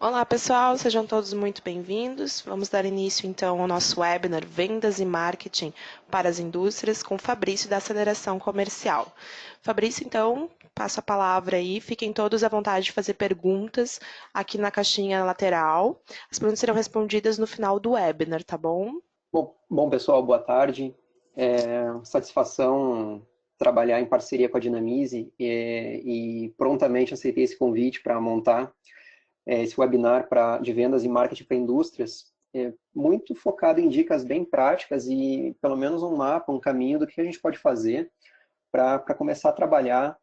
Olá, pessoal, sejam todos muito bem-vindos. Vamos dar início, então, ao nosso webinar Vendas e Marketing para as Indústrias com Fabrício da Aceleração Comercial. Fabrício, então, passo a palavra aí. Fiquem todos à vontade de fazer perguntas aqui na caixinha lateral. As perguntas serão respondidas no final do webinar, tá bom? Bom, pessoal, boa tarde. Satisfação trabalhar em parceria com a Dinamize e prontamente aceitei esse convite para montar esse webinar de vendas e marketing para indústrias, muito focado em dicas bem práticas e pelo menos um mapa, um caminho do que a gente pode fazer para começar a trabalhar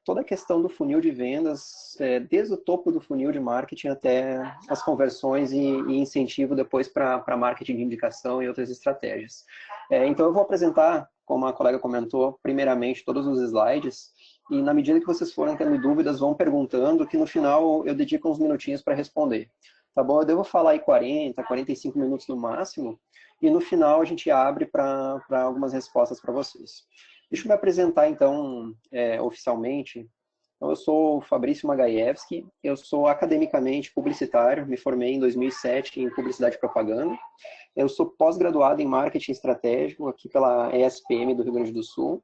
toda a questão do funil de vendas, desde o topo do funil de marketing até as conversões e incentivo depois para marketing de indicação e outras estratégias. Então eu vou apresentar, como a colega comentou, primeiramente todos os slides, e na medida que vocês forem tendo dúvidas, vão perguntando, que no final eu dedico uns minutinhos para responder. Tá bom? Eu devo falar aí 40, 45 minutos no máximo, e no final a gente abre para algumas respostas para vocês. Deixa eu me apresentar, então, oficialmente. Então, eu sou o Fabrício Magajewski, eu sou academicamente publicitário, me formei em 2007 em Publicidade e Propaganda. Eu sou pós-graduado em Marketing Estratégico, aqui pela ESPM do Rio Grande do Sul,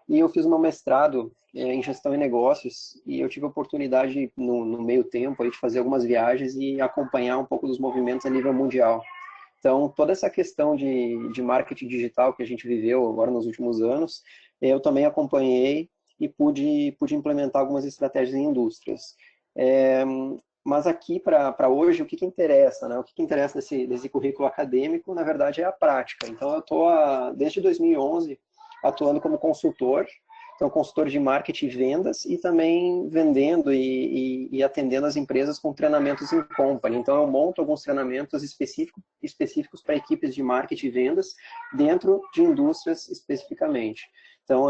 e eu fiz meu mestrado em Gestão e Negócios, e eu tive a oportunidade, no meio tempo, aí, de fazer algumas viagens e acompanhar um pouco dos movimentos a nível mundial. Então, toda essa questão de marketing digital que a gente viveu agora nos últimos anos, eu também acompanhei e pude implementar algumas estratégias em indústrias. Mas aqui, para hoje, o que interessa? Né? O que interessa desse currículo acadêmico, na verdade, é a prática. Então, eu estou, desde 2011, atuando como consultor, então consultor de marketing e vendas, e também vendendo e atendendo as empresas com treinamentos em company. Então, eu monto alguns treinamentos específicos para equipes de marketing e vendas dentro de indústrias especificamente. Então,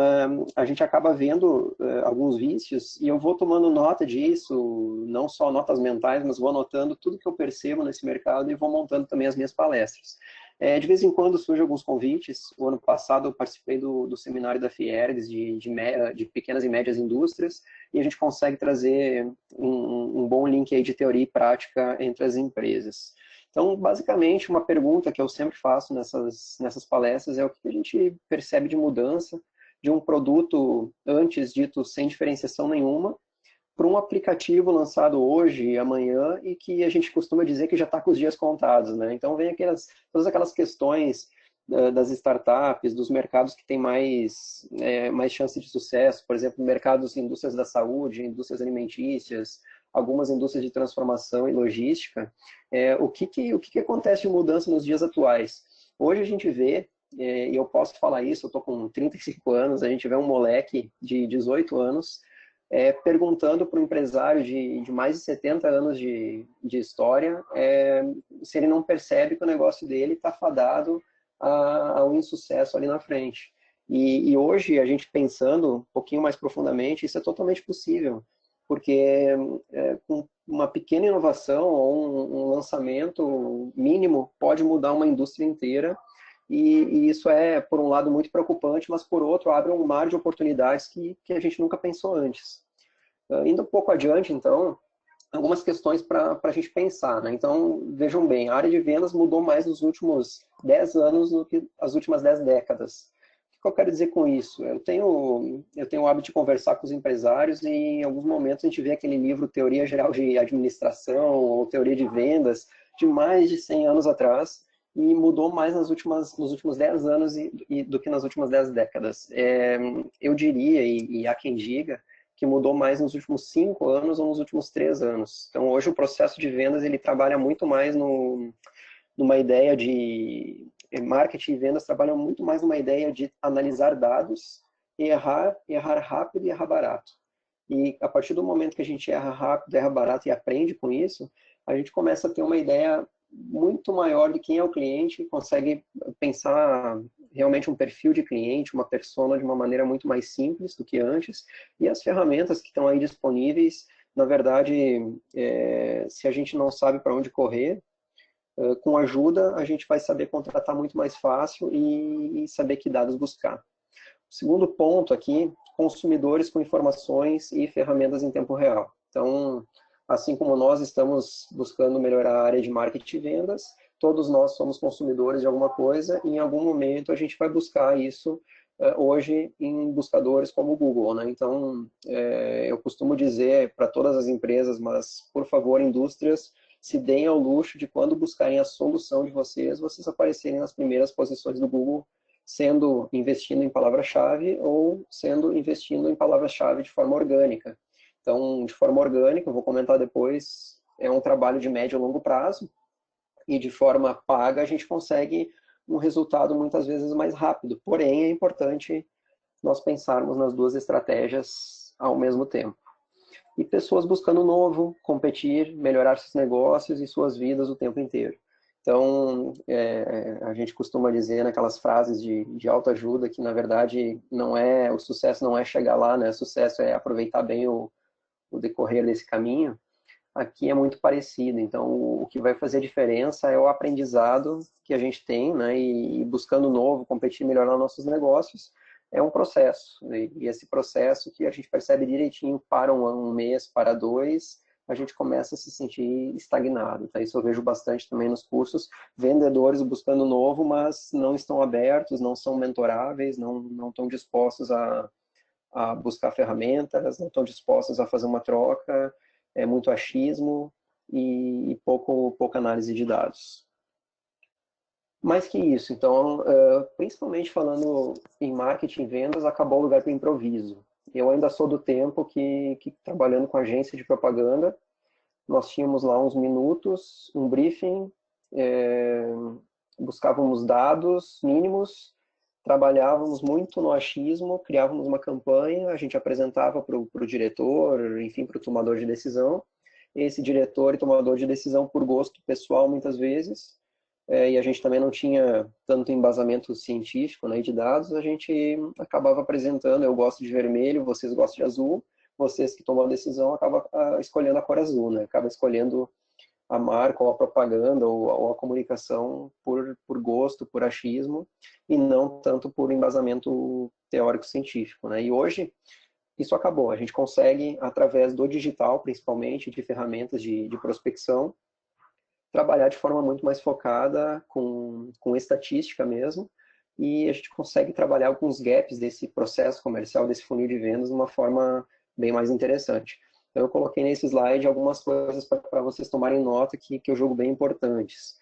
a gente acaba vendo alguns vícios e eu vou tomando nota disso, não só notas mentais, mas vou anotando tudo que eu percebo nesse mercado e vou montando também as minhas palestras. De vez em quando surgem alguns convites. O ano passado eu participei do seminário da Fiergs de pequenas e médias indústrias, e a gente consegue trazer um bom link aí de teoria e prática entre as empresas. Então, basicamente, uma pergunta que eu sempre faço nessas palestras é o que a gente percebe de mudança de um produto antes dito sem diferenciação nenhuma, para um aplicativo lançado hoje, amanhã, e que a gente costuma dizer que já está com os dias contados, né? Então vem todas aquelas questões das startups, dos mercados que têm mais chance de sucesso, por exemplo, mercados, indústrias da saúde, indústrias alimentícias, algumas indústrias de transformação e logística. O que acontece de mudança nos dias atuais? Hoje a gente vê, e eu posso falar isso, eu estou com 35 anos, a gente vê um moleque de 18 anos perguntando para um empresário de mais de 70 anos de história se ele não percebe que o negócio dele está fadado ao insucesso ali na frente. E hoje, a gente pensando um pouquinho mais profundamente, isso é totalmente possível, porque com uma pequena inovação ou um lançamento mínimo pode mudar uma indústria inteira, e isso é, por um lado, muito preocupante, mas, por outro, abre um mar de oportunidades que a gente nunca pensou antes. Indo um pouco adiante, então, algumas questões para a gente pensar, né? Então, vejam bem, a área de vendas mudou mais nos últimos 10 anos do que as últimas 10 décadas. O que eu quero dizer com isso? Eu tenho o hábito de conversar com os empresários e, em alguns momentos, a gente vê aquele livro Teoria Geral de Administração ou Teoria de Vendas, de mais de 100 anos atrás, e mudou mais nos últimos 10 anos do que nas últimas 10 décadas. Eu diria, e há quem diga, que mudou mais nos últimos 5 anos ou nos últimos 3 anos. Então, hoje o processo de vendas ele trabalha muito mais numa ideia de marketing e vendas trabalham muito mais numa ideia de analisar dados, errar rápido e errar barato. E a partir do momento que a gente erra rápido, erra barato e aprende com isso, a gente começa a ter uma ideia muito maior de quem é o cliente, consegue pensar realmente um perfil de cliente, uma persona de uma maneira muito mais simples do que antes, e as ferramentas que estão aí disponíveis, na verdade, se a gente não sabe para onde correr, com ajuda a gente vai saber contratar muito mais fácil e saber que dados buscar. O segundo ponto aqui, consumidores com informações e ferramentas em tempo real. Então, assim como nós estamos buscando melhorar a área de marketing e vendas, todos nós somos consumidores de alguma coisa e em algum momento a gente vai buscar isso hoje em buscadores como o Google, né? Então, eu costumo dizer para todas as empresas, mas por favor, indústrias, se deem ao luxo de quando buscarem a solução de vocês, vocês aparecerem nas primeiras posições do Google, sendo investindo em palavra-chave ou sendo investindo em palavra-chave de forma orgânica. Então, de forma orgânica, eu vou comentar depois, é um trabalho de médio e longo prazo, e de forma paga a gente consegue um resultado muitas vezes mais rápido. Porém, é importante nós pensarmos nas duas estratégias ao mesmo tempo. E pessoas buscando novo, competir, melhorar seus negócios e suas vidas o tempo inteiro. Então, a gente costuma dizer naquelas frases de autoajuda que, na verdade, o sucesso não é chegar lá, né? O sucesso é aproveitar bem o decorrer desse caminho. Aqui é muito parecido. Então, o que vai fazer a diferença é o aprendizado que a gente tem, né? E buscando novo, competir, melhorar nossos negócios, é um processo. E esse processo que a gente percebe direitinho para um mês, para 2, a gente começa a se sentir estagnado. Tá? Isso eu vejo bastante também nos cursos. Vendedores buscando novo, mas não estão abertos, não são mentoráveis, não estão dispostos a buscar ferramentas, não estão dispostos a fazer uma troca, é muito achismo e pouca análise de dados. Mais que isso, então, principalmente falando em marketing e vendas, acabou o lugar para o improviso. Eu ainda sou do tempo que trabalhando com agência de propaganda, nós tínhamos lá uns minutos, um briefing, buscávamos dados mínimos, trabalhávamos muito no achismo, criávamos uma campanha, a gente apresentava para o diretor, enfim, para o tomador de decisão. Esse diretor e tomador de decisão, por gosto pessoal, muitas vezes, e a gente também não tinha tanto embasamento científico, né, de dados, a gente acabava apresentando, eu gosto de vermelho, vocês gostam de azul, vocês que tomam a decisão acabam escolhendo a cor azul, né, acaba escolhendo a marca ou a propaganda ou a comunicação por gosto, por achismo, e não tanto por embasamento teórico-científico, né? E hoje isso acabou. A gente consegue, através do digital, principalmente, de ferramentas de prospecção, trabalhar de forma muito mais focada com estatística mesmo, e a gente consegue trabalhar alguns gaps desse processo comercial, desse funil de vendas, de uma forma bem mais interessante. Então, eu coloquei nesse slide algumas coisas para vocês tomarem nota que eu julgo bem importantes.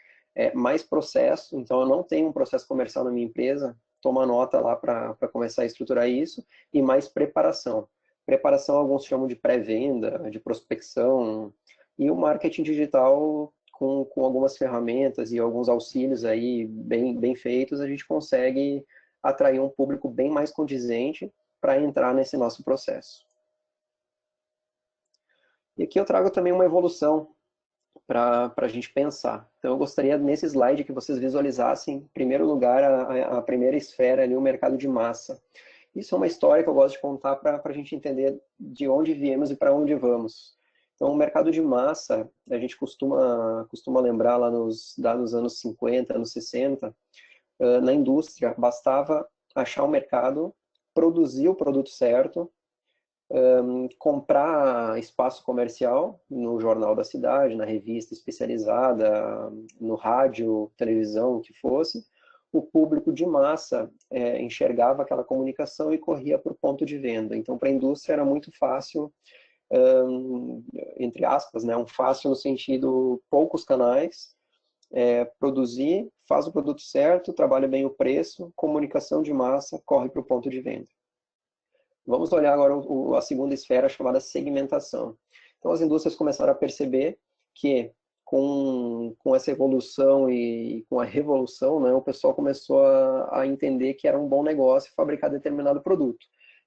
Mais processo, então eu não tenho um processo comercial na minha empresa, toma nota lá para começar a estruturar isso, e mais preparação. Preparação, alguns chamam de pré-venda, de prospecção, e o marketing digital, com algumas ferramentas e alguns auxílios aí bem feitos, a gente consegue atrair um público bem mais condizente para entrar nesse nosso processo. E aqui eu trago também uma evolução para a gente pensar. Então eu gostaria nesse slide que vocês visualizassem, em primeiro lugar, a primeira esfera ali, o mercado de massa. Isso é uma história que eu gosto de contar para a gente entender de onde viemos e para onde vamos. Então, o mercado de massa, a gente costuma lembrar lá nos anos 50, anos 60, na indústria, bastava achar o mercado, produzir o produto certo, comprar espaço comercial no jornal da cidade, na revista especializada, no rádio, televisão, o que fosse. O público de massa enxergava aquela comunicação e corria para o ponto de venda. Então, para a indústria era muito fácil, entre aspas, né, um fácil no sentido poucos canais, produzir, faz o produto certo, trabalha bem o preço, comunicação de massa, corre para o ponto de venda. Vamos olhar agora a segunda esfera, chamada segmentação. Então, as indústrias começaram a perceber que, com essa evolução e com a revolução, né, o pessoal começou a entender que era um bom negócio fabricar determinado produto.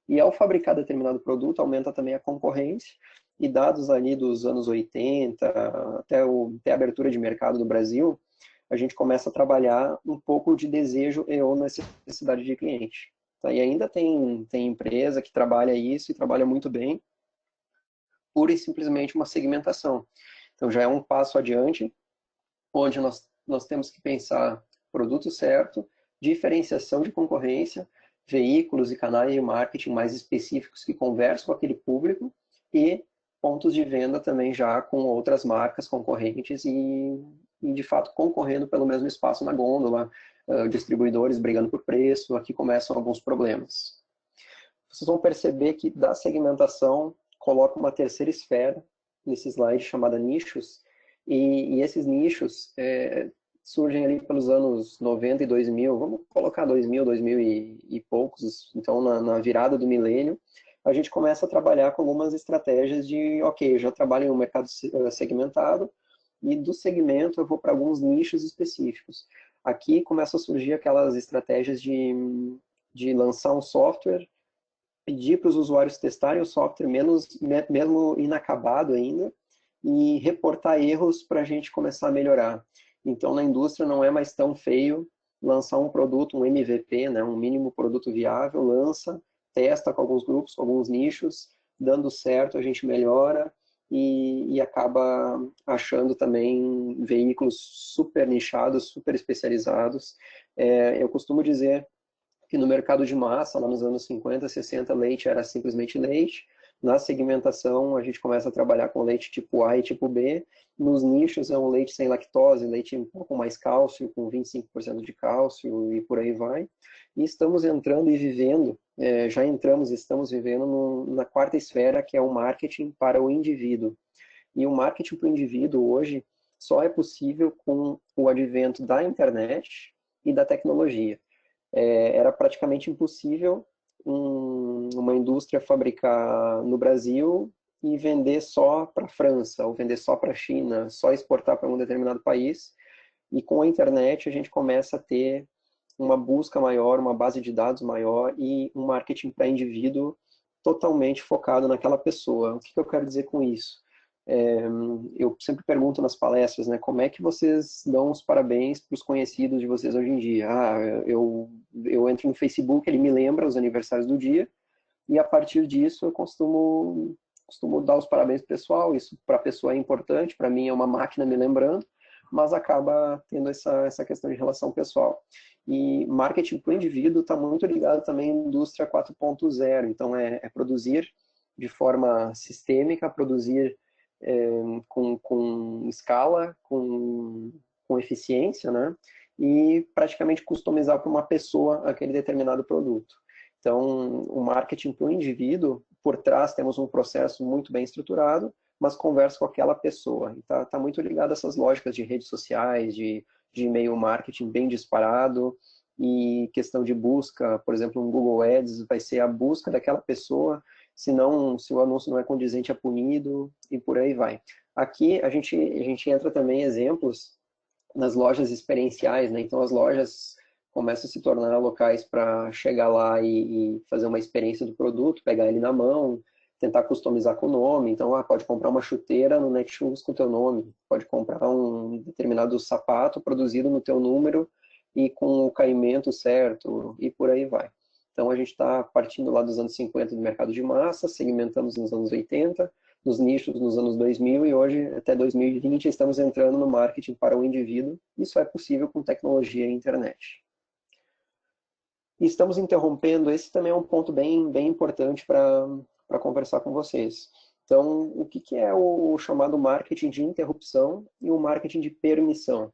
E, ao fabricar determinado produto, aumenta também a concorrência, e dados ali dos anos 80, até a abertura de mercado do Brasil, a gente começa a trabalhar um pouco de desejo e ou necessidade de cliente. Tá? E ainda tem empresa que trabalha isso e trabalha muito bem, pura e simplesmente uma segmentação. Então já é um passo adiante, onde nós temos que pensar produto certo, diferenciação de concorrência, veículos e canais de marketing mais específicos que conversam com aquele público e pontos de venda também já com outras marcas concorrentes e de fato concorrendo pelo mesmo espaço na gôndola, distribuidores brigando por preço, aqui começam alguns problemas. Vocês vão perceber que da segmentação coloca uma terceira esfera nesse slide chamada nichos, e esses nichos surgem ali pelos anos 90 e 2000, vamos colocar 2000, 2000 e poucos, então na virada do milênio, a gente começa a trabalhar com algumas estratégias de, ok, eu já trabalho em um mercado segmentado, e do segmento eu vou para alguns nichos específicos. Aqui começa a surgir aquelas estratégias de lançar um software, pedir para os usuários testarem o software mesmo inacabado ainda, e reportar erros para a gente começar a melhorar. Então, na indústria não é mais tão feio lançar um produto, um MVP, né, um mínimo produto viável, lança, testa com alguns grupos, com alguns nichos, dando certo, a gente melhora e acaba achando também veículos super nichados, super especializados. Eu costumo dizer que no mercado de massa, lá nos anos 50, 60, leite era simplesmente leite. Na segmentação, a gente começa a trabalhar com leite tipo A e tipo B. Nos nichos, é um leite sem lactose, leite um pouco mais cálcio, com 25% de cálcio e por aí vai. E estamos entrando e vivendo, já entramos e estamos vivendo na quarta esfera, que é o marketing para o indivíduo. E o marketing para o indivíduo hoje só é possível com o advento da internet e da tecnologia. Era praticamente impossível uma indústria fabricar no Brasil e vender só para a França, ou vender só para a China, só exportar para um determinado país. E com a internet a gente começa a ter uma busca maior, uma base de dados maior e um marketing para indivíduo totalmente focado naquela pessoa. O que eu quero dizer com isso? Eu sempre pergunto nas palestras, né, como é que vocês dão os parabéns para os conhecidos de vocês hoje em dia? Eu entro no Facebook, ele me lembra os aniversários do dia, e a partir disso eu costumo dar os parabéns pro pessoal. Isso para a pessoa é importante, para mim é uma máquina me lembrando, mas acaba tendo essa questão de relação pessoal. E marketing para o indivíduo está muito ligado também à indústria 4.0, então é produzir de forma sistêmica, produzir com escala, com eficiência, né? E praticamente customizar para uma pessoa aquele determinado produto. Então, o marketing para o indivíduo, por trás temos um processo muito bem estruturado, mas conversa com aquela pessoa. Está muito ligado a essas lógicas de redes sociais, de e-mail marketing bem disparado, e questão de busca, por exemplo, um Google Ads vai ser a busca daquela pessoa, se o anúncio não é condizente, é punido, e por aí vai. Aqui a gente entra também exemplos nas lojas experienciais, né? Então as lojas começam a se tornar locais para chegar lá e fazer uma experiência do produto, pegar ele na mão, tentar customizar com o nome. Então, pode comprar uma chuteira no Netshoes com o teu nome, pode comprar um determinado sapato produzido no teu número e com o caimento certo, e por aí vai. Então, a gente está partindo lá dos anos 50 do mercado de massa, segmentamos nos anos 80, nos nichos nos anos 2000 e hoje, até 2020, estamos entrando no marketing para o indivíduo. Isso é possível com tecnologia e internet. E estamos interrompendo, esse também é um ponto bem importante para conversar com vocês. Então, o que é o chamado marketing de interrupção e o marketing de permissão?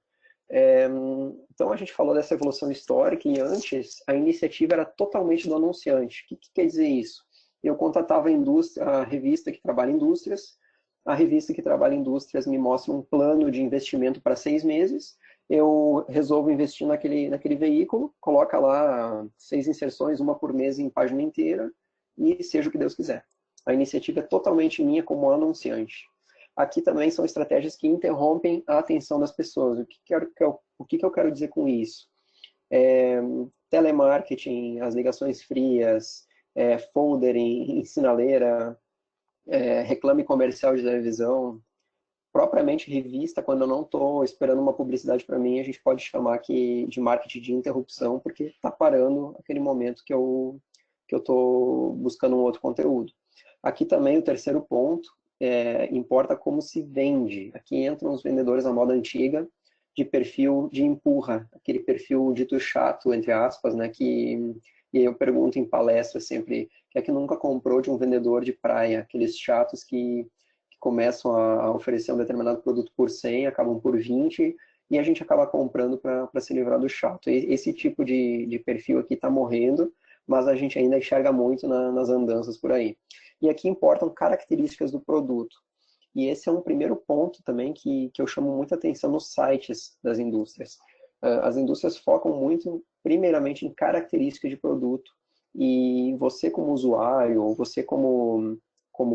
Então, a gente falou dessa evolução histórica e antes a iniciativa era totalmente do anunciante. O que quer dizer isso? Eu contatava a revista que trabalha em indústrias, a revista que trabalha em indústrias me mostra um plano de investimento para 6 meses, eu resolvo investir naquele veículo, coloca lá 6 inserções, uma por mês em página inteira, e seja o que Deus quiser. A iniciativa é totalmente minha como anunciante. Aqui também são estratégias que interrompem a atenção das pessoas. O que eu quero dizer com isso? Telemarketing, as ligações frias, folder em sinaleira, reclame comercial de televisão, propriamente revista, quando eu não estou esperando uma publicidade para mim, a gente pode chamar aqui de marketing de interrupção, porque está parando aquele momento que eu estou buscando um outro conteúdo. Aqui também o terceiro ponto, importa como se vende. Aqui entram os vendedores à moda antiga, de perfil de empurra, aquele perfil dito chato, entre aspas, né, e eu pergunto em palestra sempre, quem é que nunca comprou de um vendedor de praia, aqueles chatos que que começam a oferecer um determinado produto por 100, acabam por 20, e a gente acaba comprando para se livrar do chato. Esse tipo de perfil aqui está morrendo, mas a gente ainda enxerga muito nas andanças por aí. E aqui importam características do produto. E esse é um primeiro ponto também que eu chamo muita atenção nos sites das indústrias. As indústrias focam muito, primeiramente, em características de produto, e você como usuário, ou você como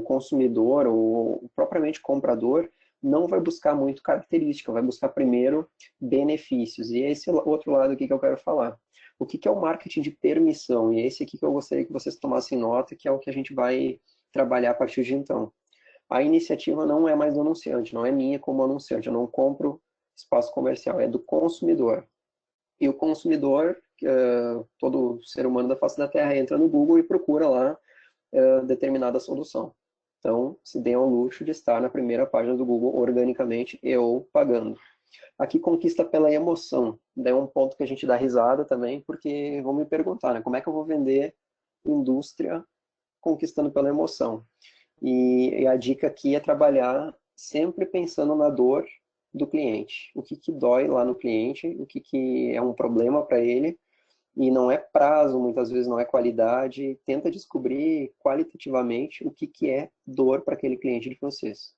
consumidor, ou propriamente comprador, não vai buscar muito característica, vai buscar primeiro benefícios. E esse é o outro lado aqui que eu quero falar. O que é o marketing de permissão? E é esse aqui que eu gostaria que vocês tomassem nota, que é o que a gente vai trabalhar a partir de então. A iniciativa não é mais do anunciante, não é minha como anunciante, eu não compro espaço comercial, é do consumidor. E o consumidor, todo ser humano da face da Terra, entra no Google e procura lá determinada solução. Então, se dê ao luxo de estar na primeira página do Google organicamente e ou pagando. Aqui conquista pela emoção. Daí é um ponto que a gente dá risada também, porque vão me perguntar, né, como é que eu vou vender indústria conquistando pela emoção? E a dica aqui é trabalhar sempre pensando na dor do cliente. O que dói lá no cliente, o que é um problema para ele, e não é prazo, muitas vezes não é qualidade. Tenta descobrir qualitativamente o que é dor para aquele cliente de vocês.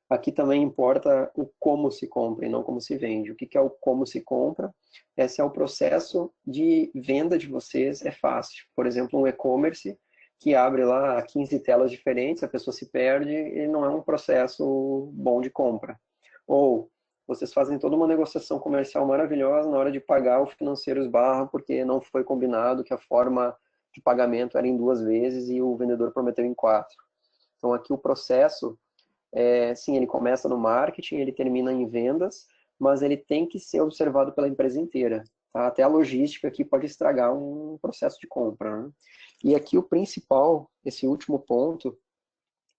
Aqui também importa o como se compra e não como se vende. O que é o como se compra? Esse é o processo de venda de vocês, é fácil. Por exemplo, um e-commerce que abre lá 15 telas diferentes, a pessoa se perde e não é um processo bom de compra. Ou vocês fazem toda uma negociação comercial maravilhosa, na hora de pagar o financeiro esbarra porque não foi combinado que a forma de pagamento era em 2 vezes e o vendedor prometeu em 4. Então aqui o processo, sim, ele começa no marketing, ele termina em vendas, mas ele tem que ser observado pela empresa inteira. Tá? Até a logística aqui pode estragar um processo de compra. Né? E aqui o principal, esse último ponto,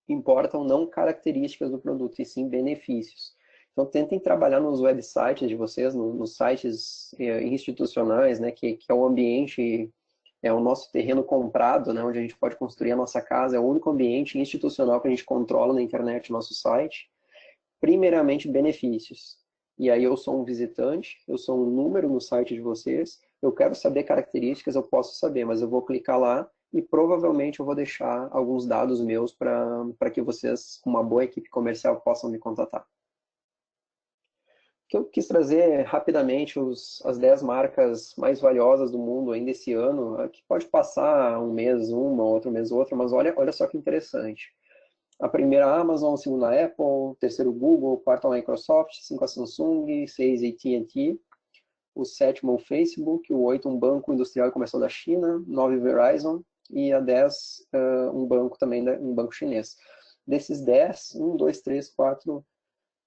importam não características do produto, e sim benefícios. Então, tentem trabalhar nos websites de vocês, nos sites institucionais, né, que é o ambiente, é o nosso terreno comprado, né, onde a gente pode construir a nossa casa, é o único ambiente institucional que a gente controla na internet, nosso site. Primeiramente, benefícios. E aí eu sou um visitante, eu sou um número no site de vocês, eu quero saber características, eu posso saber, mas eu vou clicar lá e provavelmente eu vou deixar alguns dados meus para que vocês, com uma boa equipe comercial, possam me contatar. Que eu quis trazer rapidamente as 10 marcas mais valiosas do mundo ainda esse ano, que pode passar um mês uma, outro mês outra, mas olha só que interessante. A primeira a Amazon, a segunda a Apple, terceiro Google, quarto a Microsoft, 5 a Samsung, 6 a AT&T, o sétimo o Facebook, o 8 um banco industrial e comercial da China, 9 Verizon e a 10 um banco também, um banco chinês. Desses 10, 1, 2, 3, 4,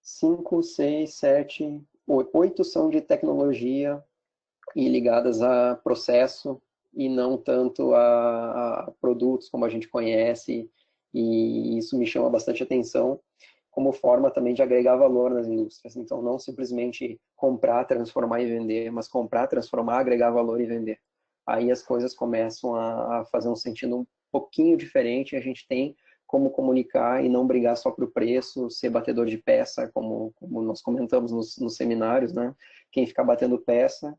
5, 6, 7, 8 são de tecnologia e ligadas a processo e não tanto a produtos como a gente conhece, e isso me chama bastante atenção como forma também de agregar valor nas indústrias. Então, não simplesmente comprar, transformar e vender, mas comprar, transformar, agregar valor e vender. Aí as coisas começam a fazer um sentido um pouquinho diferente, a gente tem como comunicar e não brigar só para o preço, ser batedor de peça, como nós comentamos nos seminários, né? Quem ficar batendo peça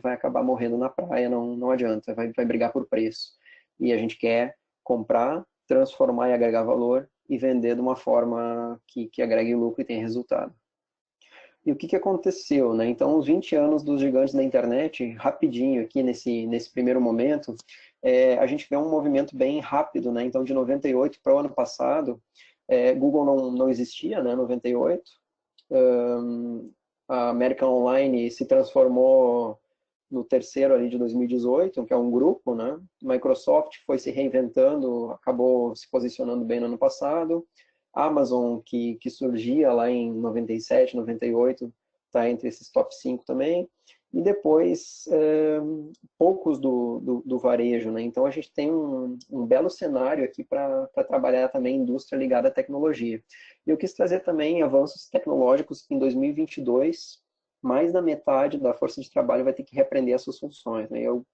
vai acabar morrendo na praia, não adianta, vai brigar por preço. E a gente quer comprar, transformar e agregar valor e vender de uma forma que agregue lucro e tenha resultado. E o que aconteceu, né? Então, os 20 anos dos gigantes da internet, rapidinho aqui nesse primeiro momento, a gente vê um movimento bem rápido, né? Então, de 98 para o ano passado, Google não existia, né? 98. A American Online se transformou no terceiro ali de 2018, que é um grupo, né? Microsoft foi se reinventando, acabou se posicionando bem no ano passado. Amazon, que surgia lá em 97, 98, está entre esses top 5 também. E depois, poucos do varejo, né? Então, a gente tem um belo cenário aqui para trabalhar também indústria ligada à tecnologia. E eu quis trazer também avanços tecnológicos que em 2022, mais da metade da força de trabalho vai ter que reaprender as suas funções, né? Eu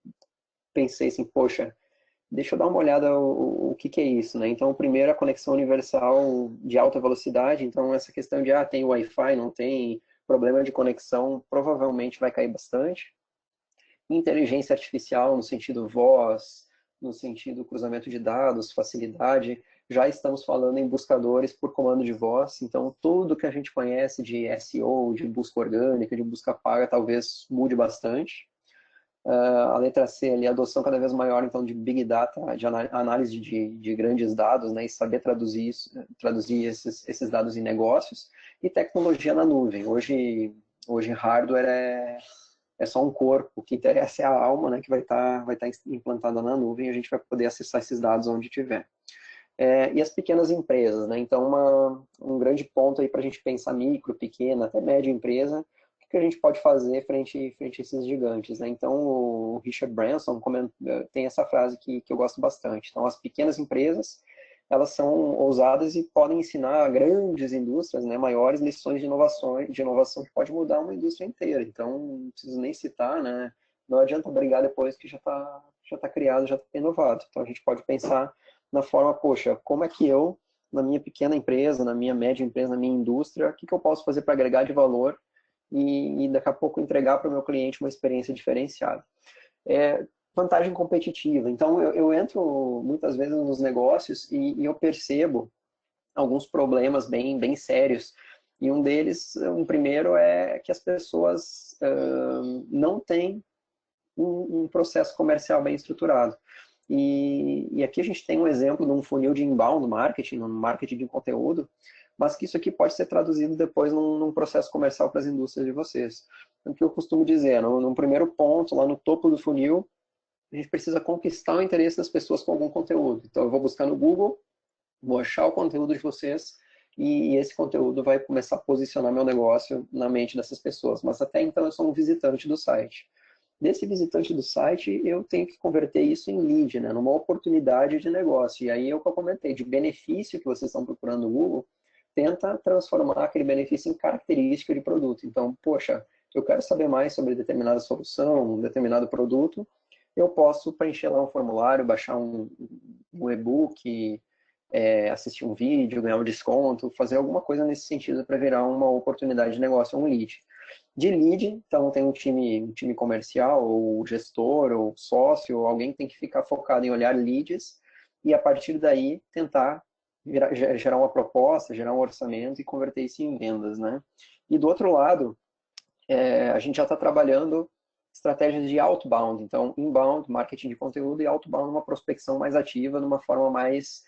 pensei assim, poxa, deixa eu dar uma olhada o que que é isso, né? Então, o primeiro é a conexão universal de alta velocidade. Então, essa questão de, tem Wi-Fi, não tem problema de conexão, provavelmente vai cair bastante. Inteligência artificial, no sentido voz, no sentido cruzamento de dados, facilidade. Já estamos falando em buscadores por comando de voz. Então, tudo que a gente conhece de SEO, de busca orgânica, de busca paga, talvez mude bastante. A letra C ali, a adoção cada vez maior então de Big Data, de análise de grandes dados, né, e saber traduzir isso, traduzir esses dados em negócios, e tecnologia na nuvem. Hoje hardware é só um corpo, o que interessa é a alma, né, que vai tá implantada na nuvem, e a gente vai poder acessar esses dados onde tiver. E as pequenas empresas, né? Então, um grande ponto aí para a gente pensar micro, pequena, até média empresa, o que a gente pode fazer frente a esses gigantes, né? Então, o Richard Branson tem essa frase que eu gosto bastante. Então, as pequenas empresas, elas são ousadas e podem ensinar grandes indústrias, né, maiores lições de inovação que pode mudar uma indústria inteira. Então, não preciso nem citar, né? Não adianta brigar depois que já tá criado, já está inovado. Então, a gente pode pensar na forma, poxa, como é que eu, na minha pequena empresa, na minha média empresa, na minha indústria, o que eu posso fazer para agregar de valor e daqui a pouco entregar para o meu cliente uma experiência diferenciada. Vantagem competitiva. Então, eu entro muitas vezes nos negócios e eu percebo alguns problemas bem sérios. E um primeiro é que as pessoas não têm um processo comercial bem estruturado. E aqui a gente tem um exemplo de um funil de inbound marketing, um marketing de conteúdo, mas que isso aqui pode ser traduzido depois num processo comercial para as indústrias de vocês. Então, o que eu costumo dizer, num primeiro ponto, lá no topo do funil, a gente precisa conquistar o interesse das pessoas com algum conteúdo. Então, eu vou buscar no Google, vou achar o conteúdo de vocês, e esse conteúdo vai começar a posicionar meu negócio na mente dessas pessoas. Mas até então eu sou um visitante do site. Desse visitante do site, eu tenho que converter isso em lead, né, numa oportunidade de negócio. E aí é o que eu comentei, de benefício que vocês estão procurando no Google, tenta transformar aquele benefício em característica de produto. Então, poxa, eu quero saber mais sobre determinada solução, um determinado produto, eu posso preencher lá um formulário, baixar um e-book, assistir um vídeo, ganhar um desconto, fazer alguma coisa nesse sentido para virar uma oportunidade de negócio, um lead. De lead, então tem um time comercial, ou gestor, ou sócio, ou alguém que tem que ficar focado em olhar leads e a partir daí tentar gerar uma proposta, gerar um orçamento e converter isso em vendas, né? E do outro lado, a gente já está trabalhando estratégias de outbound, então inbound, marketing de conteúdo, e outbound, uma prospecção mais ativa, numa forma mais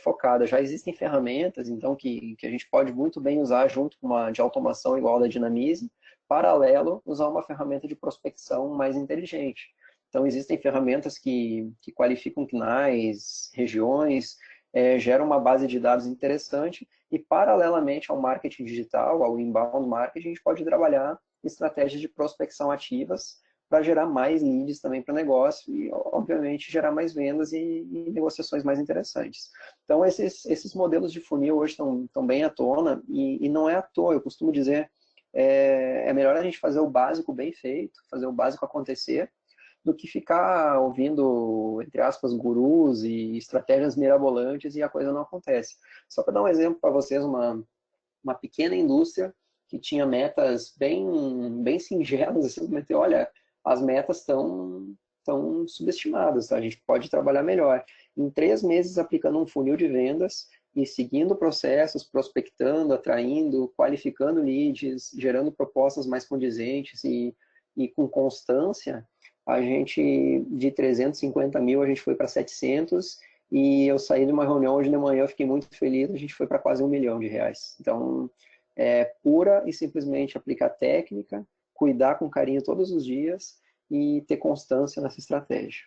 focada. Já existem ferramentas, então, que a gente pode muito bem usar junto com uma de automação igual a da Dynamize, paralelo, usar uma ferramenta de prospecção mais inteligente. Então, existem ferramentas que qualificam canais, regiões, geram uma base de dados interessante e, paralelamente ao marketing digital, ao inbound marketing, a gente pode trabalhar estratégias de prospecção ativas para gerar mais leads também para o negócio e, obviamente, gerar mais vendas e negociações mais interessantes. Então, esses modelos de funil hoje estão bem à tona e não é à toa, eu costumo dizer, é melhor a gente fazer o básico bem feito, fazer o básico acontecer, do que ficar ouvindo, entre aspas, gurus e estratégias mirabolantes e a coisa não acontece. Só para dar um exemplo para vocês, uma pequena indústria que tinha metas bem singelas, assim, comentei, olha, as metas estão subestimadas, tá? A gente pode trabalhar melhor. Em 3 meses, aplicando um funil de vendas e seguindo processos, prospectando, atraindo, qualificando leads, gerando propostas mais condizentes e com constância, a gente, de 350 mil, a gente foi para 700 e eu saí de uma reunião hoje de manhã, eu fiquei muito feliz, a gente foi para quase R$ 1 milhão. Então, pura e simplesmente aplicar técnica, cuidar com carinho todos os dias e ter constância nessa estratégia.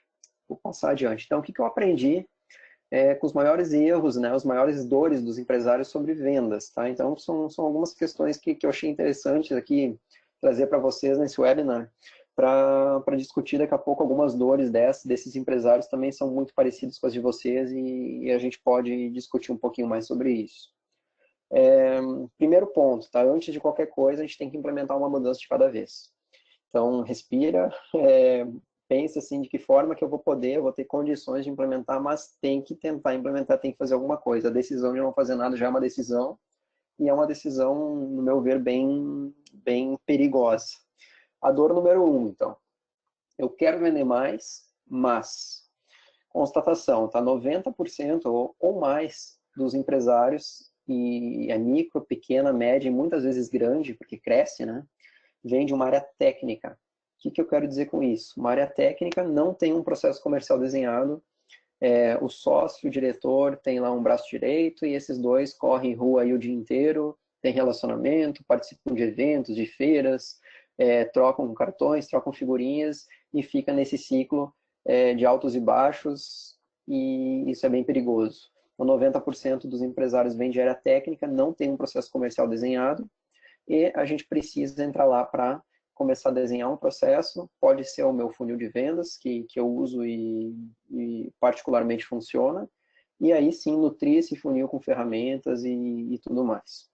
Vou passar adiante. Então, o que eu aprendi com os maiores erros, né, as maiores dores dos empresários sobre vendas, tá? Então, são algumas questões que eu achei interessantes aqui trazer para vocês nesse webinar, para discutir daqui a pouco algumas dores desses empresários também são muito parecidas com as de vocês e a gente pode discutir um pouquinho mais sobre isso. Primeiro ponto, tá? Antes de qualquer coisa, a gente tem que implementar uma mudança de cada vez. Então, respira, pensa assim, de que forma que eu vou ter condições de implementar, mas tem que tentar implementar, tem que fazer alguma coisa. A decisão de não fazer nada já é uma decisão, e é uma decisão, no meu ver, bem perigosa. A dor número 1, então. Eu quero vender mais, mas, constatação, tá? 90% ou mais dos empresários, e é micro, pequena, média e muitas vezes grande, porque cresce, né? Vem de uma área técnica. O que eu quero dizer com isso? Uma área técnica não tem um processo comercial desenhado. O sócio, o diretor, tem lá um braço direito e esses dois correm rua aí o dia inteiro, tem relacionamento, participam de eventos, de feiras, trocam cartões, trocam figurinhas e fica nesse ciclo de altos e baixos, e isso é bem perigoso. Então, 90% dos empresários vêm de área técnica, não tem um processo comercial desenhado, e a gente precisa entrar lá para começar a desenhar um processo. Pode ser o meu funil de vendas, que eu uso e particularmente funciona, e aí sim nutrir esse funil com ferramentas e tudo mais.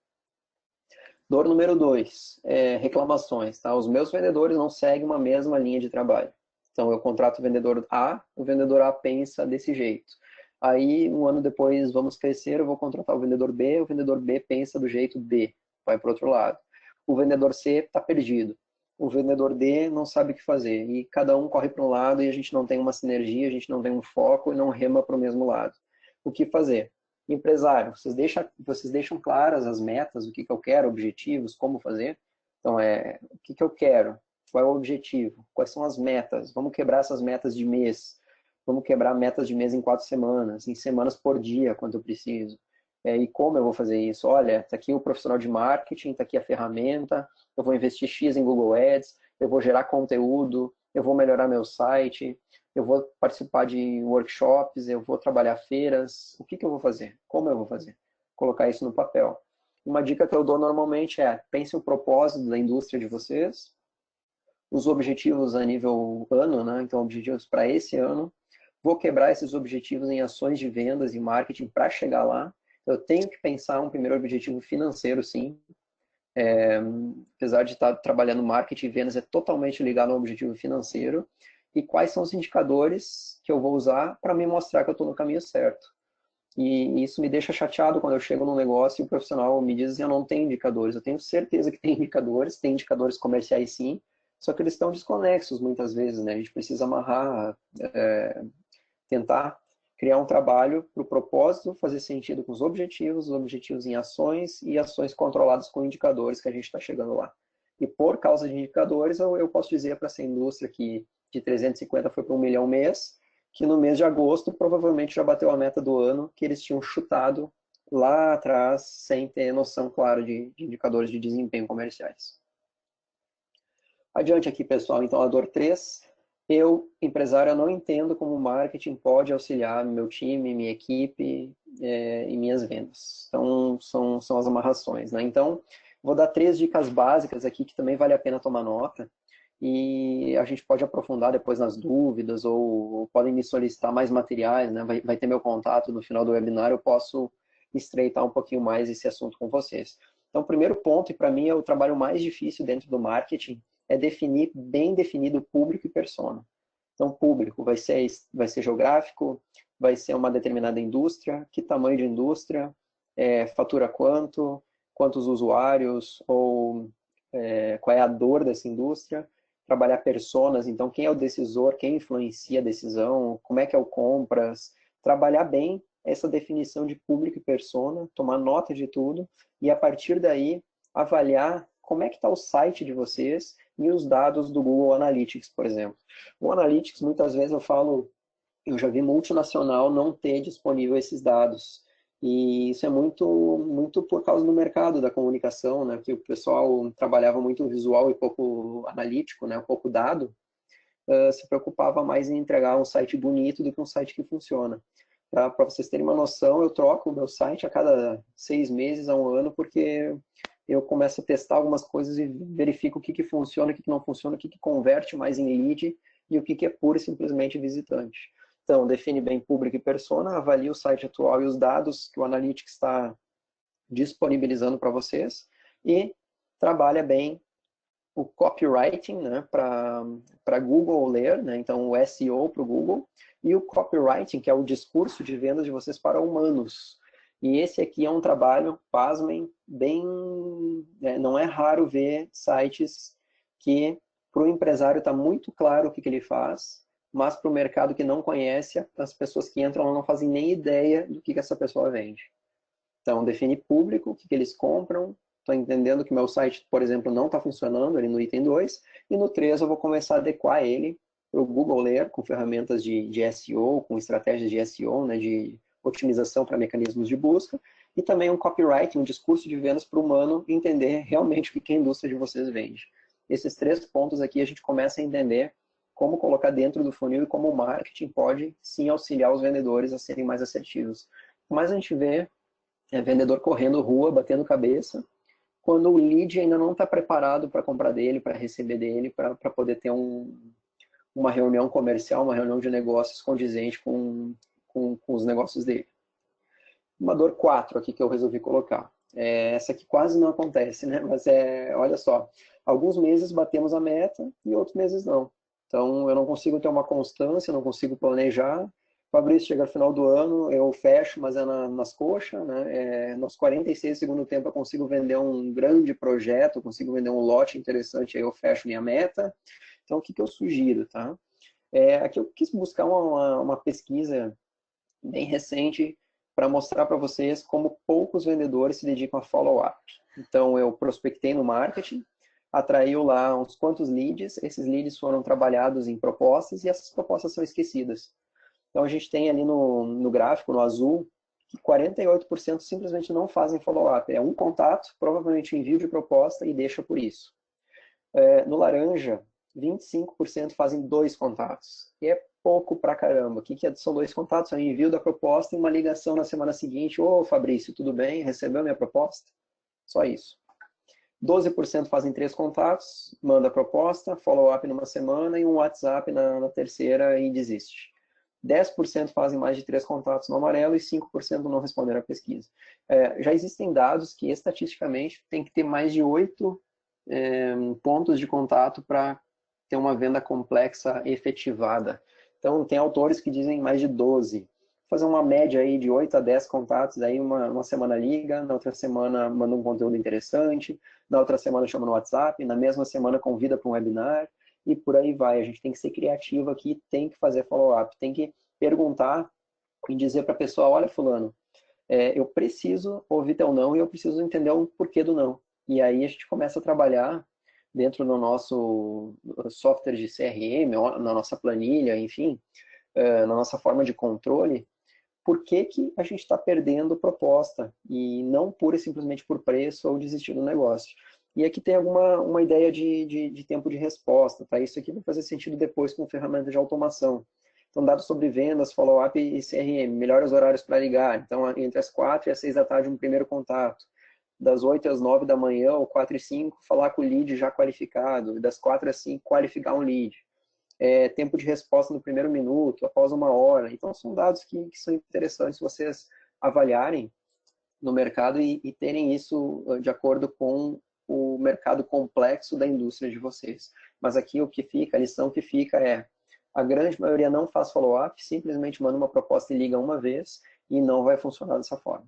Dor número 2, reclamações. Tá? Os meus vendedores não seguem uma mesma linha de trabalho. Então eu contrato o vendedor A, o vendedor A pensa desse jeito. Aí, um ano depois, vamos crescer, eu vou contratar o vendedor B pensa do jeito D, vai para o outro lado. O vendedor C está perdido. O vendedor D não sabe o que fazer. E cada um corre para um lado e a gente não tem uma sinergia, a gente não tem um foco e não rema para o mesmo lado. O que fazer? Empresário, vocês deixam claras as metas, o que eu quero, objetivos, como fazer? Então, o que eu quero? Qual é o objetivo? Quais são as metas? Vamos quebrar essas metas de mês. Vamos quebrar metas de mês em 4 semanas, em semanas por dia, quanto eu preciso. E como eu vou fazer isso? Olha, está aqui o profissional de marketing, está aqui a ferramenta, eu vou investir X em Google Ads, eu vou gerar conteúdo, eu vou melhorar meu site, eu vou participar de workshops, eu vou trabalhar feiras. O que eu vou fazer? Como eu vou fazer? Colocar isso no papel. Uma dica que eu dou normalmente pense o propósito da indústria de vocês, os objetivos a nível ano, né? Então, objetivos para esse ano. Vou quebrar esses objetivos em ações de vendas e marketing para chegar lá. Eu tenho que pensar um primeiro objetivo financeiro, sim. Apesar de estar trabalhando marketing e vendas, é totalmente ligado ao objetivo financeiro. E quais são os indicadores que eu vou usar para me mostrar que eu estou no caminho certo. E isso me deixa chateado quando eu chego num negócio e o profissional me diz que eu não tenho indicadores. Eu tenho certeza que tem indicadores comerciais sim, só que eles estão desconexos muitas vezes, né? A gente precisa amarrar, tentar criar um trabalho para o propósito fazer sentido com os objetivos em ações e ações controladas com indicadores que a gente está chegando lá. E por causa de indicadores, eu posso dizer para essa indústria que de 350 foi para 1 milhão mês, que no mês de agosto provavelmente já bateu a meta do ano que eles tinham chutado lá atrás, sem ter noção clara de indicadores de desempenho comerciais. Adiante aqui, pessoal, então a dor 3. Eu, empresário, não entendo como o marketing pode auxiliar meu time, minha equipe e minhas vendas. Então, são as amarrações, né? Então, vou dar 3 dicas básicas aqui que também vale a pena tomar nota e a gente pode aprofundar depois nas dúvidas ou podem me solicitar mais materiais, né? Vai ter meu contato no final do webinar, eu posso estreitar um pouquinho mais esse assunto com vocês. Então, o primeiro ponto, e para mim é o trabalho mais difícil dentro do marketing, é definir bem definido público e persona. Então, público vai ser geográfico, vai ser uma determinada indústria, que tamanho de indústria, fatura quantos usuários, ou qual é a dor dessa indústria. Trabalhar personas, então quem é o decisor, quem influencia a decisão, como é que é o compras. Trabalhar bem essa definição de público e persona, tomar nota de tudo, e a partir daí avaliar como é que está o site de vocês e os dados do Google Analytics, por exemplo. O Analytics, muitas vezes eu já vi multinacional não ter disponível esses dados. E isso é muito por causa do mercado da comunicação, né? Que o pessoal trabalhava muito visual e pouco analítico, né? Pouco dado, se preocupava mais em entregar um site bonito do que um site que funciona. Para vocês terem uma noção, eu troco o meu site a cada 6 meses a 1 ano, porque eu começo a testar algumas coisas e verifico o que funciona, o que não funciona, o que converte mais em lead e o que é pura e simplesmente visitante. Então, define bem público e persona, avalie o site atual e os dados que o Analytics está disponibilizando para vocês e trabalha bem o copywriting, né, para Google ler, né, então o SEO para o Google, e o copywriting, que é o discurso de vendas de vocês para humanos. E esse aqui é um trabalho, pasmem, bem... não é raro ver sites que para o empresário está muito claro o que ele faz, mas para o mercado que não conhece, as pessoas que entram lá não fazem nem ideia do que essa pessoa vende. Então, define público, o que eles compram. Estou entendendo que meu site, por exemplo, não está funcionando ali no item 2. E no 3 eu vou começar a adequar ele para o Google Ler, com ferramentas de SEO, com estratégias de SEO, né, de otimização para mecanismos de busca. E também um copyright, um discurso de vendas para o humano entender realmente o que a indústria de vocês vende. Esses 3 pontos aqui a gente começa a entender como colocar dentro do funil e como o marketing pode sim auxiliar os vendedores a serem mais assertivos. Mas a gente vê vendedor correndo rua, batendo cabeça, quando o lead ainda não está preparado para comprar dele, para receber dele, para poder ter uma reunião comercial, uma reunião de negócios condizente com os negócios dele. Uma dor 4 aqui que eu resolvi colocar. Essa aqui quase não acontece, né? Mas olha só, alguns meses batemos a meta e outros meses não. Então eu não consigo ter uma constância, não consigo planejar. Fabrício, chega no final do ano, eu fecho, mas é nas coxas, né? Nos 46 do segundo tempo eu consigo vender um grande projeto, eu consigo vender um lote interessante, aí eu fecho minha meta. Então o que eu sugiro, tá? Aqui eu quis buscar uma pesquisa bem recente para mostrar para vocês como poucos vendedores se dedicam a follow-up. Então eu prospectei no marketing, atraiu lá uns quantos leads, esses leads foram trabalhados em propostas e essas propostas são esquecidas. Então a gente tem ali no gráfico, no azul, que 48% simplesmente não fazem follow-up. É um contato, provavelmente envio de proposta e deixa por isso. No laranja, 25% fazem 2 contatos. E é pouco pra caramba. O que são 2 contatos? É um envio da proposta e uma ligação na semana seguinte. Ô, Fabrício, tudo bem? Recebeu minha proposta? Só isso. 12% fazem 3 contatos, manda a proposta, follow-up numa semana e um WhatsApp na terceira e desiste. 10% fazem mais de 3 contatos no amarelo e 5% não responderam à pesquisa. Já existem dados que, estatisticamente, tem que ter mais de 8 pontos de contato para ter uma venda complexa efetivada. Então, tem autores que dizem mais de 12. Vou fazer uma média aí de 8 a 10 contatos, aí uma semana liga, na outra semana manda um conteúdo interessante, na outra semana chama no WhatsApp, na mesma semana convida para um webinar, e por aí vai. A gente tem que ser criativo aqui, tem que fazer follow-up, tem que perguntar e dizer para a pessoa, olha fulano, eu preciso ouvir teu não e eu preciso entender o porquê do não. E aí a gente começa a trabalhar dentro do nosso software de CRM, na nossa planilha, enfim, na nossa forma de controle, por que a gente está perdendo proposta e não pura e simplesmente por preço ou desistir do negócio. E aqui tem uma ideia de tempo de resposta, tá? Isso aqui vai fazer sentido depois com ferramentas de automação. Então, dados sobre vendas, follow-up e CRM, melhores horários para ligar. Então, entre as 4 e as 6 da tarde, um primeiro contato. Das 8 às 9 da manhã, ou 4 e 5, falar com o lead já qualificado. Das 4 às 5, qualificar um lead. Tempo de resposta no primeiro minuto, após 1 hora. Então, são dados que são interessantes vocês avaliarem no mercado e terem isso de acordo com o mercado complexo da indústria de vocês. Mas aqui o que fica, a lição que fica a grande maioria não faz follow-up, simplesmente manda uma proposta e liga uma vez e não vai funcionar dessa forma.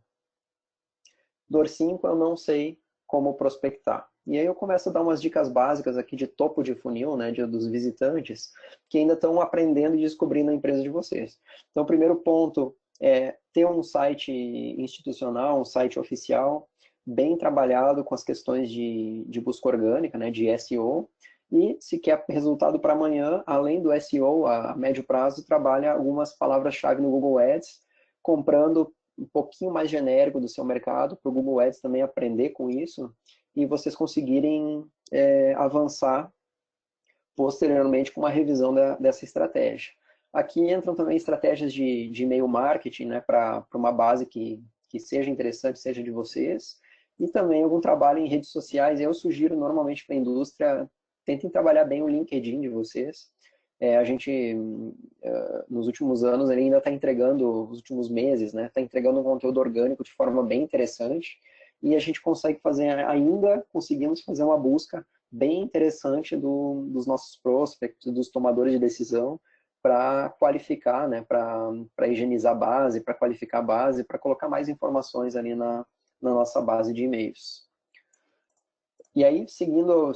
Dor 5, eu não sei como prospectar. E aí eu começo a dar umas dicas básicas aqui de topo de funil, né, dos visitantes, que ainda estão aprendendo e descobrindo a empresa de vocês. Então, o primeiro ponto é ter um site institucional, um site oficial, bem trabalhado com as questões de busca orgânica, né, de SEO, e se quer resultado para amanhã, além do SEO, a médio prazo, trabalha algumas palavras-chave no Google Ads, comprando um pouquinho mais genérico do seu mercado, para o Google Ads também aprender com isso, e vocês conseguirem avançar posteriormente com uma revisão dessa estratégia. Aqui entram também estratégias de e-mail marketing, né, para uma base que seja interessante, seja de vocês, e também algum trabalho em redes sociais. Eu sugiro normalmente para a indústria, tentem trabalhar bem o LinkedIn de vocês. A gente, nos últimos anos, ele ainda está entregando, nos últimos meses, né, está entregando um conteúdo orgânico de forma bem interessante, e a gente consegue fazer, ainda conseguimos fazer uma busca bem interessante dos nossos prospects, dos tomadores de decisão, para qualificar, né, para higienizar a base, para qualificar a base, para colocar mais informações ali na nossa base de e-mails. E aí, seguindo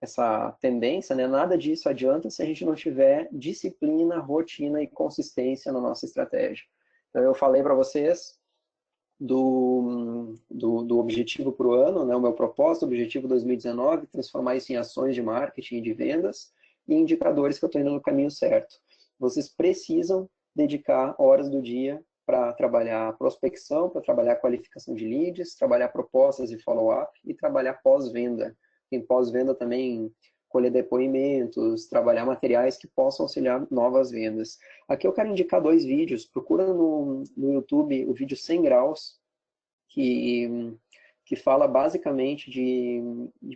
essa tendência, né, nada disso adianta se a gente não tiver disciplina, rotina e consistência na nossa estratégia. Então, eu falei para vocês do objetivo para o ano, né, o meu propósito, objetivo 2019, transformar isso em ações de marketing e de vendas e indicadores que eu estou indo no caminho certo. Vocês precisam dedicar horas do dia para trabalhar prospecção, para trabalhar qualificação de leads, trabalhar propostas e follow-up e trabalhar pós-venda. Em pós-venda também colher depoimentos, trabalhar materiais que possam auxiliar novas vendas. Aqui eu quero indicar 2 vídeos. Procura no YouTube o vídeo 100 graus, que fala basicamente de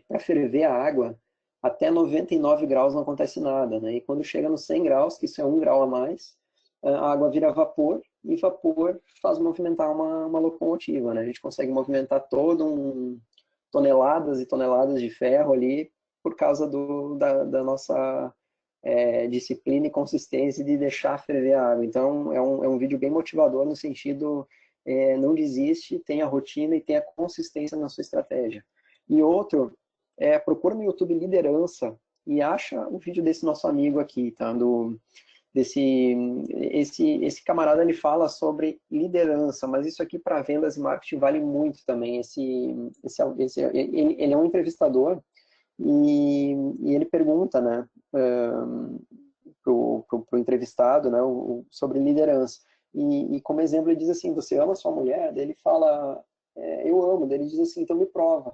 para ferver a água, até 99 graus não acontece nada, né? E quando chega nos 100 graus, que isso é 1 grau a mais, a água vira vapor, e vapor faz movimentar uma locomotiva, né? A gente consegue movimentar toneladas e toneladas de ferro ali por causa da nossa disciplina e consistência de deixar ferver a água. Então, é um vídeo bem motivador no sentido, não desiste, tenha rotina e tenha consistência na sua estratégia. E outro, procura no YouTube liderança e acha o vídeo desse nosso amigo aqui, tá? Esse camarada, ele fala sobre liderança, mas isso aqui para vendas e marketing vale muito também. Ele é um entrevistador e ele pergunta, né, pro entrevistado, né, sobre liderança. E como exemplo, ele diz assim: você ama sua mulher? Daí ele fala: eu amo. Daí ele diz assim: então me prova.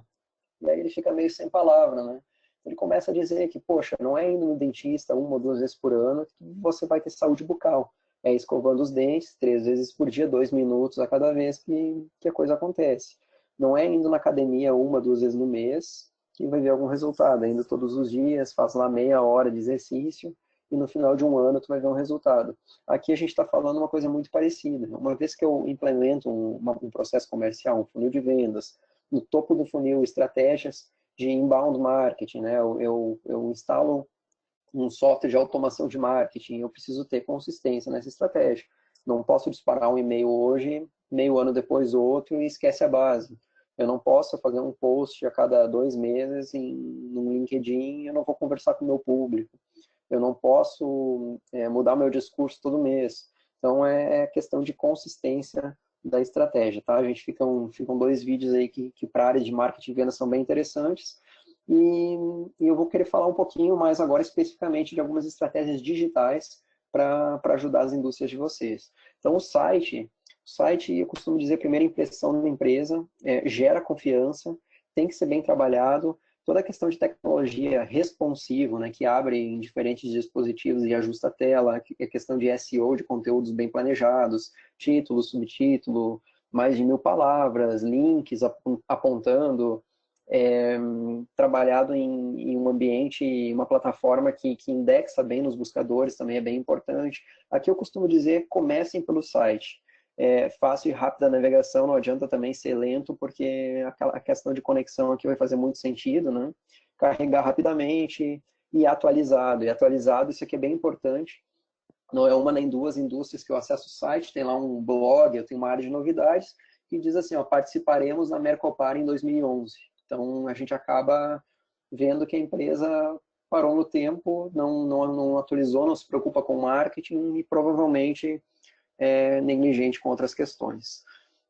E aí ele fica meio sem palavra, né? Ele começa a dizer que, poxa, não é indo no dentista 1 ou 2 vezes por ano que você vai ter saúde bucal. É escovando os dentes 3 vezes por dia, 2 minutos a cada vez que a coisa acontece. Não é indo na academia 1, 2 vezes no mês que vai ver algum resultado. É indo todos os dias, faz lá meia hora de exercício e no final de um ano tu vai ver um resultado. Aqui a gente está falando uma coisa muito parecida. Uma vez que eu implemento um processo comercial, um funil de vendas, no topo do funil, estratégias de inbound marketing, né? Eu instalo um software de automação de marketing, eu preciso ter consistência nessa estratégia. Não posso disparar um e-mail hoje, meio ano depois outro e esquece a base. Eu não posso fazer um post a cada 2 meses no LinkedIn, eu não vou conversar com o meu público. Eu não posso mudar meu discurso todo mês. Então, é questão de consistência da estratégia, tá? A gente ficam 2 vídeos aí que para a área de marketing e vendas são bem interessantes. E eu vou querer falar um pouquinho mais agora especificamente de algumas estratégias digitais para ajudar as indústrias de vocês. Então, o site, eu costumo dizer, primeira impressão da empresa, gera confiança, tem que ser bem trabalhado. Toda a questão de tecnologia responsiva, né, que abre em diferentes dispositivos e ajusta a tela, a questão de SEO, de conteúdos bem planejados, título, subtítulo, mais de 1000 palavras, links apontando, trabalhado em um ambiente, uma plataforma que indexa bem nos buscadores, também é bem importante. Aqui eu costumo dizer, comecem pelo site. Fácil e rápida a navegação, não adianta também ser lento, porque a questão de conexão aqui vai fazer muito sentido, né? Carregar rapidamente e atualizado. E atualizado, isso aqui é bem importante. Não é uma nem duas indústrias que eu acesso o site, tem lá um blog, eu tenho uma área de novidades, que diz assim, ó, participaremos na Mercopar em 2011. Então, a gente acaba vendo que a empresa parou no tempo, não atualizou, não se preocupa com marketing e provavelmente negligente com outras questões.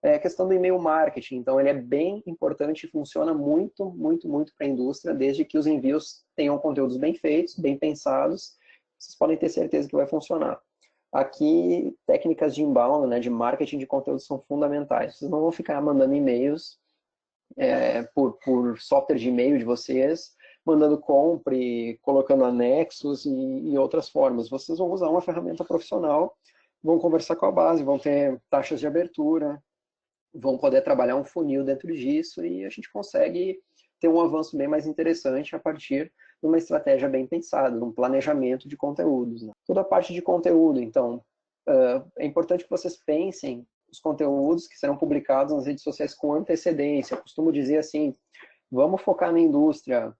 A questão do e-mail marketing, então, ele é bem importante e funciona muito, muito, muito para a indústria, desde que os envios tenham conteúdos bem feitos, bem pensados, vocês podem ter certeza que vai funcionar. Aqui, técnicas de inbound, né, de marketing de conteúdo são fundamentais. Vocês não vão ficar mandando e-mails por software de e-mail de vocês, mandando compre, colocando anexos e outras formas. Vocês vão usar uma ferramenta profissional, vão conversar com a base, vão ter taxas de abertura, vão poder trabalhar um funil dentro disso e a gente consegue ter um avanço bem mais interessante a partir de uma estratégia bem pensada, de um planejamento de conteúdos, né? Toda a parte de conteúdo, então, é importante que vocês pensem os conteúdos que serão publicados nas redes sociais com antecedência. Eu costumo dizer assim, Vamos focar na indústria,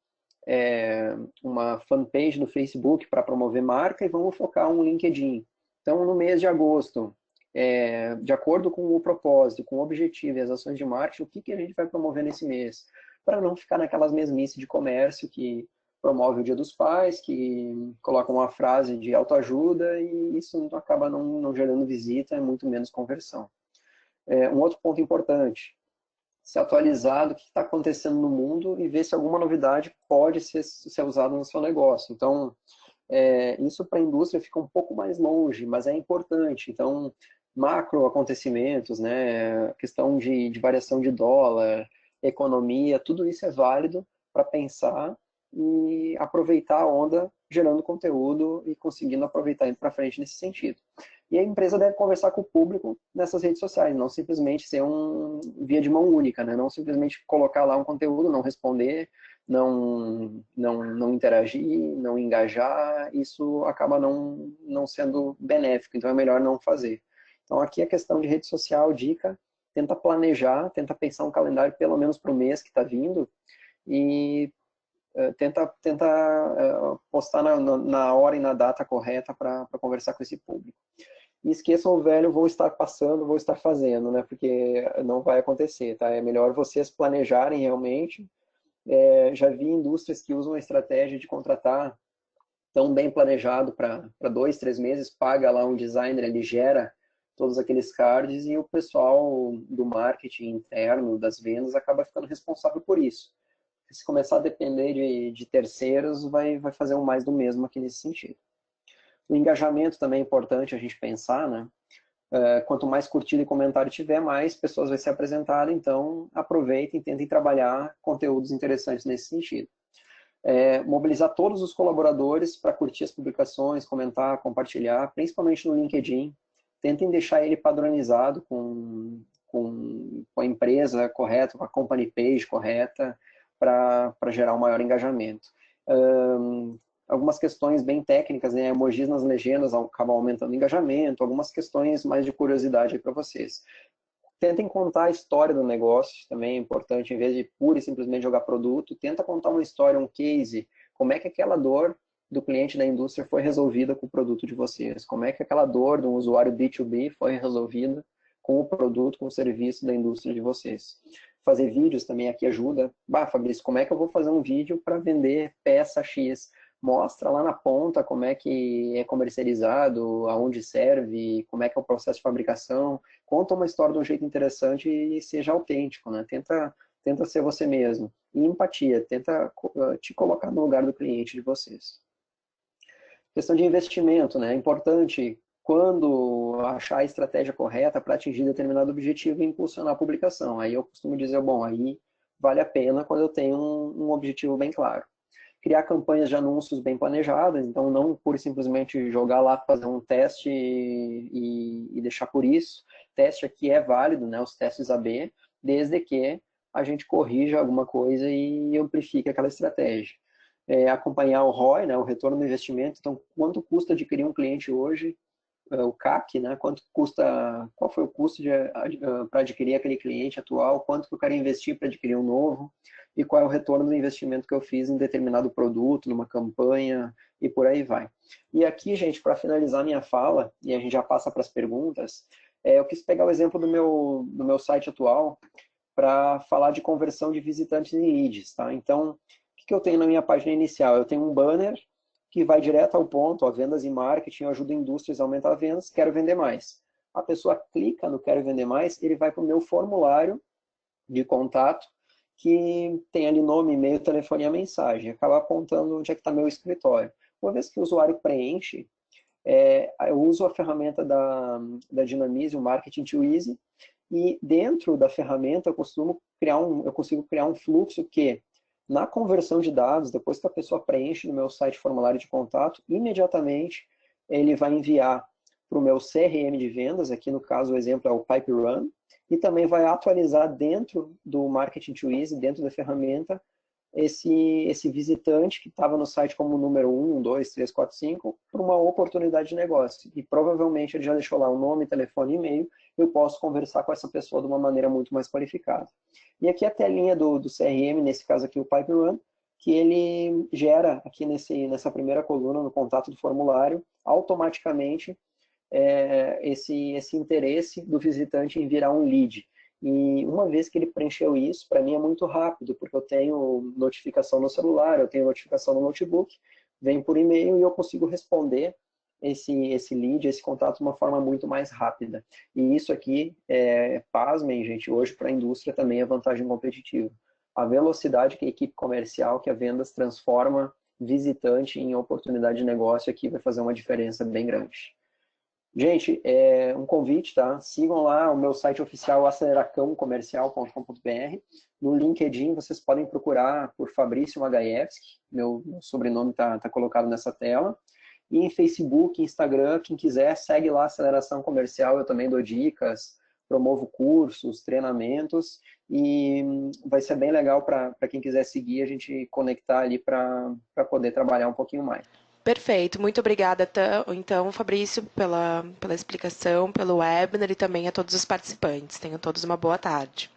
uma fanpage no Facebook para promover marca e vamos focar um LinkedIn. Então, no mês de agosto, de acordo com o propósito, com o objetivo e as ações de marketing, o que a gente vai promover nesse mês? Para não ficar naquelas mesmices de comércio que promove o Dia dos Pais, que coloca uma frase de autoajuda e isso acaba não gerando visita, muito menos conversão. Um outro ponto importante, se atualizar do que está acontecendo no mundo e ver se alguma novidade pode ser usada no seu negócio. Então, isso para a indústria fica um pouco mais longe, mas é importante. Então, macro acontecimentos, né, questão de variação de dólar, economia, tudo isso é válido para pensar e aproveitar a onda gerando conteúdo e conseguindo aproveitar indo para frente nesse sentido. E a empresa deve conversar com o público nessas redes sociais, não simplesmente ser via de mão única, né? Não simplesmente colocar lá um conteúdo, não responder, não interagir, não engajar, isso acaba não sendo benéfico, então é melhor não fazer. Então aqui a questão de rede social, dica, tenta planejar, tenta pensar um calendário pelo menos para o mês que está vindo e tenta postar na hora e na data correta para conversar com esse público. E esqueçam o velho, vou estar passando, vou estar fazendo, né? Porque não vai acontecer, tá? É melhor vocês planejarem realmente. Já vi indústrias que usam a estratégia de contratar tão bem planejado para 2, 3 meses, paga lá um designer, ele gera todos aqueles cards e o pessoal do marketing interno, das vendas, acaba ficando responsável por isso. Se começar a depender de terceiros, vai fazer um mais do mesmo aqui nesse sentido. O engajamento também é importante a gente pensar, né? Quanto mais curtida e comentário tiver, mais pessoas vai ser apresentada, então aproveitem, tentem trabalhar conteúdos interessantes nesse sentido. Mobilizar todos os colaboradores para curtir as publicações, comentar, compartilhar, principalmente no LinkedIn. Tentem deixar ele padronizado com a empresa correta, com a company page correta, para gerar um maior engajamento. Algumas questões bem técnicas, né? Emojis nas legendas acabam aumentando o engajamento, algumas questões mais de curiosidade para vocês. Tentem contar a história do negócio, também é importante, em vez de pura e simplesmente jogar produto, tenta contar uma história, um case, como é que aquela dor do cliente da indústria foi resolvida com o produto de vocês, como é que aquela dor de um usuário B2B foi resolvida com o produto, com o serviço da indústria de vocês. Fazer vídeos também aqui ajuda. Fabrício, como é que eu vou fazer um vídeo para vender peça X? Mostra lá na ponta como é que é comercializado, aonde serve, como é que é o processo de fabricação. Conta uma história de um jeito interessante e seja autêntico, né? Tenta ser você mesmo. E empatia, tenta te colocar no lugar do cliente de vocês. Questão de investimento, né? É importante, quando achar a estratégia correta para atingir determinado objetivo e impulsionar a publicação. Aí eu costumo dizer, bom, aí vale a pena quando eu tenho um objetivo bem claro. Criar campanhas de anúncios bem planejadas, então não pura e simplesmente jogar lá, fazer um teste e deixar por isso. Teste aqui é válido, né, os testes AB, desde que a gente corrija alguma coisa e amplifique aquela estratégia. Acompanhar o ROI, né, o retorno do investimento, então quanto custa adquirir um cliente hoje, o CAC, né, quanto custa, qual foi o custo para adquirir aquele cliente atual, quanto que eu quero investir para adquirir um novo, e qual é o retorno do investimento que eu fiz em determinado produto, numa campanha, e por aí vai. E aqui, gente, para finalizar minha fala, e a gente já passa para as perguntas, eu quis pegar o exemplo do meu site atual para falar de conversão de visitantes em leads, tá? Então, o que eu tenho na minha página inicial? Eu tenho um banner que vai direto ao ponto, ó, vendas e marketing, eu ajudo indústrias a aumentar vendas, quero vender mais. A pessoa clica no quero vender mais, ele vai para o meu formulário de contato, que tem ali nome, e-mail, telefone e a mensagem, acaba apontando onde é que está meu escritório. Uma vez que o usuário preenche, eu uso a ferramenta da Dynamize, o Marketing to Easy, e dentro da ferramenta eu consigo criar um fluxo que, na conversão de dados, depois que a pessoa preenche no meu site formulário de contato, imediatamente ele vai enviar para o meu CRM de vendas, aqui no caso o exemplo é o Pipe Run, e também vai atualizar dentro do Marketing to Easy, dentro da ferramenta, esse visitante que estava no site como número 1, 2, 3, 4, 5, para uma oportunidade de negócio. E provavelmente ele já deixou lá o nome, telefone e e-mail, eu posso conversar com essa pessoa de uma maneira muito mais qualificada. E aqui a telinha do CRM, nesse caso aqui o Pipe Run, que ele gera aqui nessa primeira coluna, no contato do formulário, automaticamente esse interesse do visitante em virar um lead. E uma vez que ele preencheu isso, para mim é muito rápido, porque eu tenho notificação no celular, eu tenho notificação no notebook, vem por e-mail e eu consigo responder esse lead, esse contato de uma forma muito mais rápida. E isso aqui, pasmem, gente, hoje para a indústria também é vantagem competitiva. A velocidade que a equipe comercial, que a vendas transforma visitante em oportunidade de negócio aqui vai fazer uma diferença bem grande. Gente, um convite, tá? Sigam lá o meu site oficial, aceleracãocomercial.com.br. No LinkedIn, vocês podem procurar por Fabrício Magajewski, meu sobrenome tá colocado nessa tela. E em Facebook, Instagram, quem quiser, segue lá Aceleração Comercial, eu também dou dicas, promovo cursos, treinamentos, e vai ser bem legal para quem quiser seguir, a gente conectar ali para poder trabalhar um pouquinho mais. Perfeito, muito obrigada, então, Fabrício, pela explicação, pelo webinar e também a todos os participantes. Tenham todos uma boa tarde.